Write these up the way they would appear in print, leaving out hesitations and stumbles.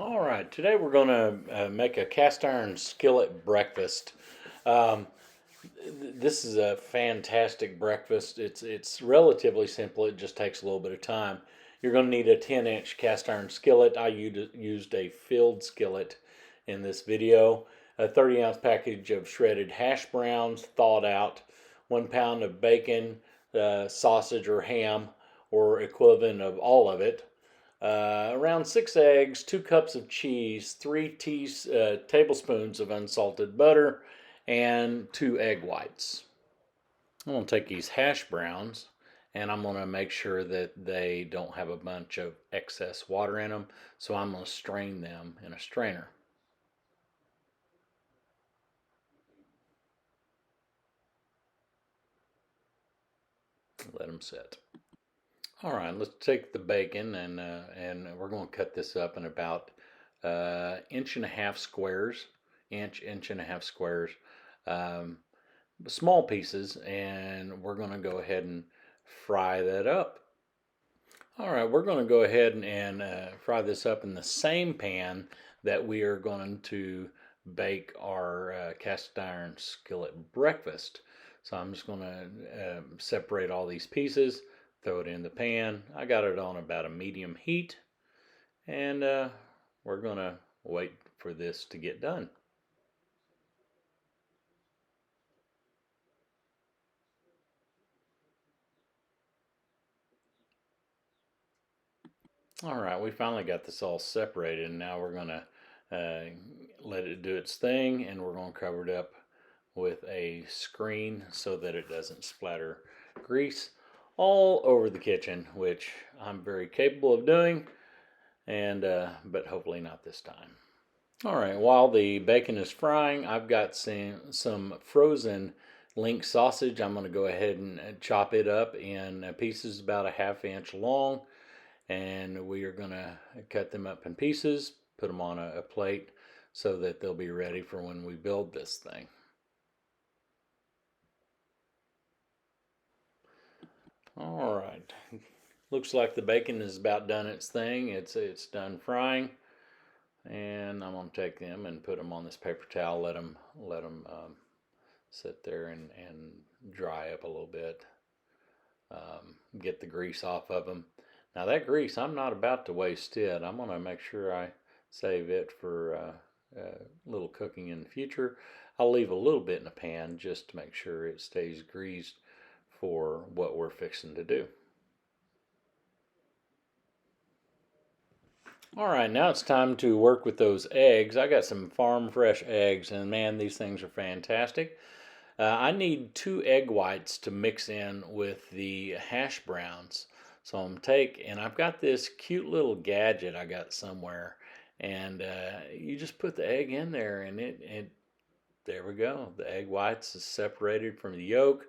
All right, today we're going to make a cast iron skillet breakfast. Um, this is a fantastic breakfast. It's relatively simple. It just takes a little bit of time. You're going to need a 10-inch cast iron skillet. I used a filled skillet in this video. A 30-ounce package of shredded hash browns, thawed out. 1 pound of bacon, sausage or ham, or equivalent of all of it. Around 6 eggs, 2 cups of cheese, three tablespoons of unsalted butter, and 2 egg whites. I'm going to take these hash browns and I'm going to make sure that they don't have a bunch of excess water in them. So I'm going to strain them in a strainer. Let them sit. All right, let's take the bacon and we're going to cut this up in about inch and a half squares, inch and a half squares, um, small pieces, and we're going to go ahead and fry that up. All right, we're going to go ahead and fry this up in the same pan that we are going to bake our cast iron skillet breakfast. So I'm just going to separate all these pieces, throw it in the pan. I got it on about a medium heat, and we're going to wait for this to get done. All right, we finally got this all separated, and now we're going to let it do its thing, and we're going to cover it up with a screen so that it doesn't splatter grease all over the kitchen, which I'm very capable of doing, and but hopefully not this time. All right, while the bacon is frying, I've got some frozen link sausage. I'm going to go ahead and chop it up in pieces about a ½ inch long, and we are going to cut them up in pieces, put them on a plate so that they'll be ready for when we build this thing. All right, looks like the bacon is about done its thing. It's done frying, and I'm gonna take them and put them on this paper towel. Let them sit there and dry up a little bit. Get the grease off of them. Now that grease, I'm not about to waste it. I'm gonna make sure I save it for a little cooking in the future. I'll leave a little bit in the pan just to make sure it stays greased for what we're fixing to do. All right, now it's time to work with those eggs. I got some farm fresh eggs, and man, these things are fantastic. I need 2 egg whites to mix in with the hash browns. So I'm and I've got this cute little gadget I got somewhere, and you just put the egg in there, and there we go. The egg whites is separated from the yolk.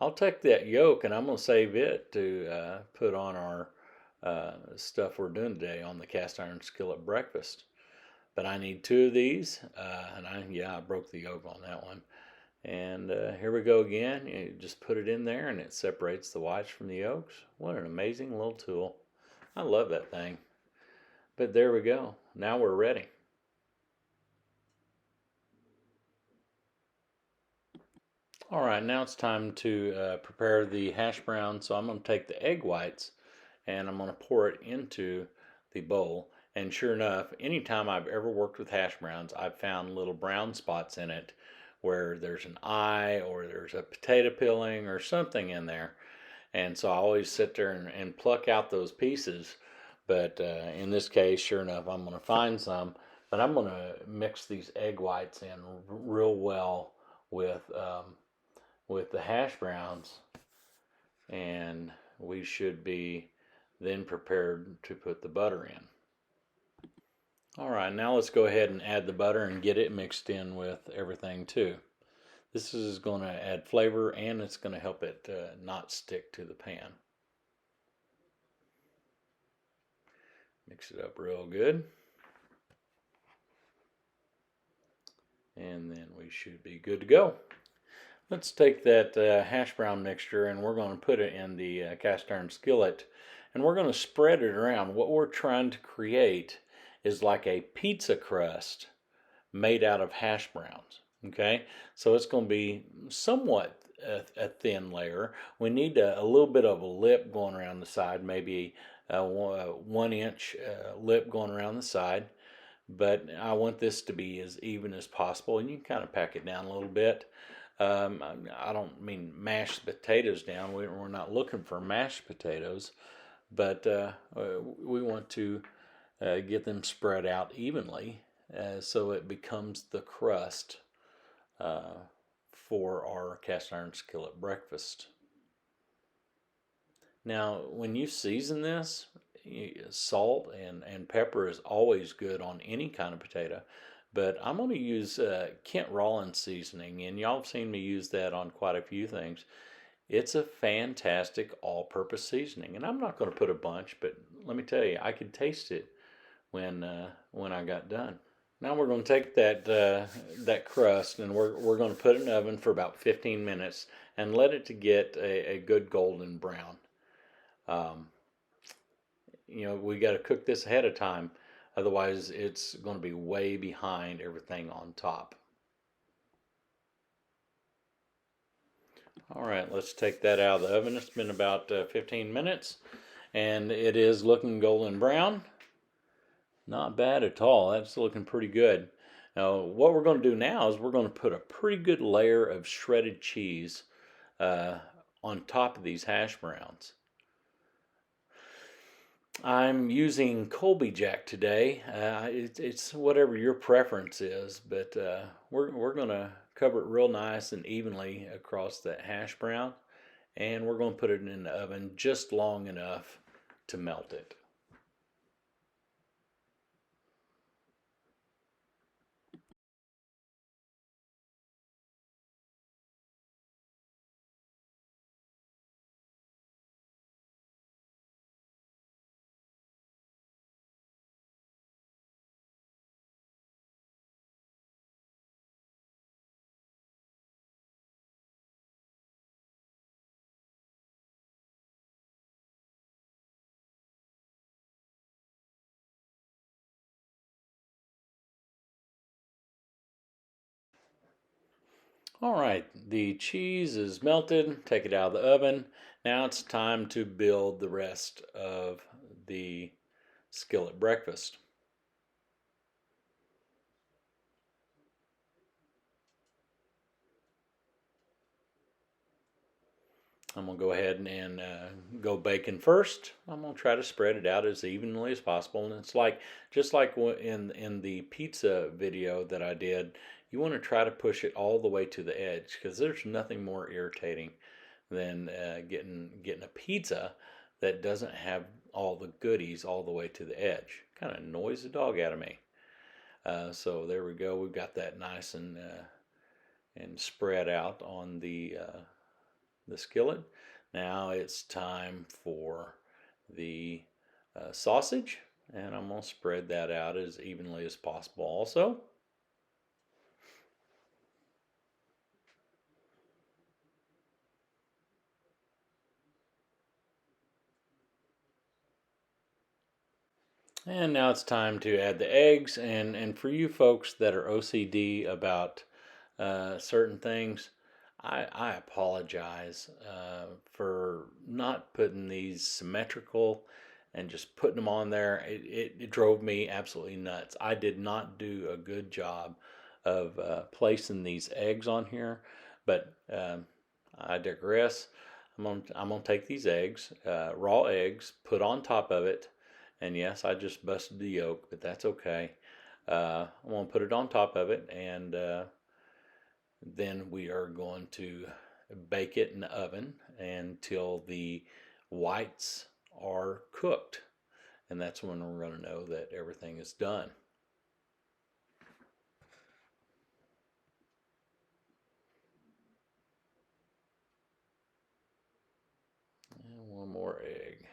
I'll take that yolk and I'm gonna save it to put on our stuff we're doing today on the cast iron skillet breakfast. But I need 2 of these, and I broke the yolk on that one. And here we go again. You just put it in there and it separates the whites from the yolks. What an amazing little tool. I love that thing. But there we go. Now we're ready. All right, now it's time to prepare the hash brown. So I'm going to take the egg whites and I'm going to pour it into the bowl. And sure enough, anytime I've ever worked with hash browns, I've found little brown spots in it where there's an eye or there's a potato peeling or something in there. And so I always sit there and pluck out those pieces. But in this case, sure enough, I'm going to find some. But I'm going to mix these egg whites in real well with the hash browns, and we should be then prepared to put the butter in. All right, now let's go ahead and add the butter and get it mixed in with everything too. This is going to add flavor and it's going to help it not stick to the pan. Mix it up real good. And then we should be good to go. Let's take that hash brown mixture and we're going to put it in the cast iron skillet and we're going to spread it around. What we're trying to create is like a pizza crust made out of hash browns. Okay, so it's going to be somewhat a thin layer. We need a little bit of a lip going around the side, maybe a 1 inch lip going around the side. But I want this to be as even as possible, and you can kind of pack it down a little bit. I don't mean mash the potatoes down. We're not looking for mashed potatoes, but we want to get them spread out evenly so it becomes the crust uh, for our cast iron skillet breakfast. Now, when you season this, salt and pepper is always good on any kind of potato, but I'm going to use Kent Rollins seasoning, and y'all have seen me use that on quite a few things. It's a fantastic all-purpose seasoning, and I'm not going to put a bunch, but let me tell you, I could taste it when I got done. Now we're going to take that crust, and we're going to put it in the oven for about 15 minutes and let it to get a good golden brown. We got to cook this ahead of time, otherwise it's going to be way behind everything on top. All right, let's take that out of the oven. It's been about 15 minutes, and it is looking golden brown. Not bad at all. That's looking pretty good. Now, what we're going to do now is we're going to put a pretty good layer of shredded cheese on top of these hash browns. I'm using Colby Jack today. It's whatever your preference is, but we're going to cover it real nice and evenly across that hash brown, and we're going to put it in the oven just long enough to melt it. All right, the cheese is melted. Take it out of the oven. Now it's time to build the rest of the skillet breakfast. I'm going to go ahead and go bacon first. I'm going to try to spread it out as evenly as possible. And it's like, just like in the pizza video that I did, you want to try to push it all the way to the edge, because there's nothing more irritating than getting a pizza that doesn't have all the goodies all the way to the edge. Kind of annoys the dog out of me. So there we go. We've got that nice and spread out on the skillet. Now it's time for the sausage, and I'm going to spread that out as evenly as possible also. And now it's time to add the eggs, and for you folks that are OCD about certain things, I apologize for not putting these symmetrical and just putting them on there. It drove me absolutely nuts. I did not do a good job of placing these eggs on here, but I digress. I'm gonna take these eggs, raw eggs, put on top of it, and yes, I just busted the yolk, but that's okay. I'm gonna put it on top of it, and then we are going to bake it in the oven until the whites are cooked. And that's when we're going to know that everything is done. And one more egg.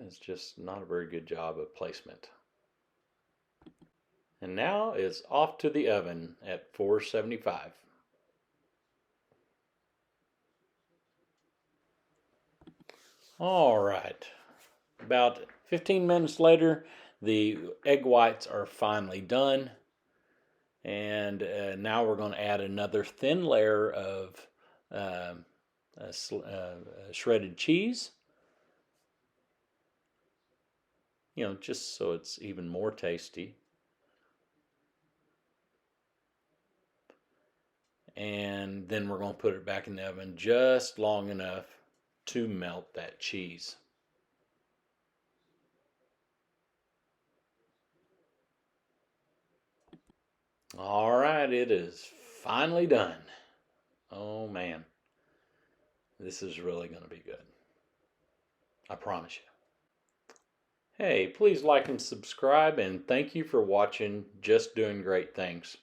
It's just not a very good job of placement. And now it's off to the oven at 475. All right. About 15 minutes later, the egg whites are finally done. And now we're going to add another thin layer of um, shredded cheese. Just so it's even more tasty. And then we're going to put it back in the oven just long enough to melt that cheese. All right, it is finally done. Oh man, this is really going to be good. I promise you. Hey, please like and subscribe, and thank you for watching Just Doing Great Things.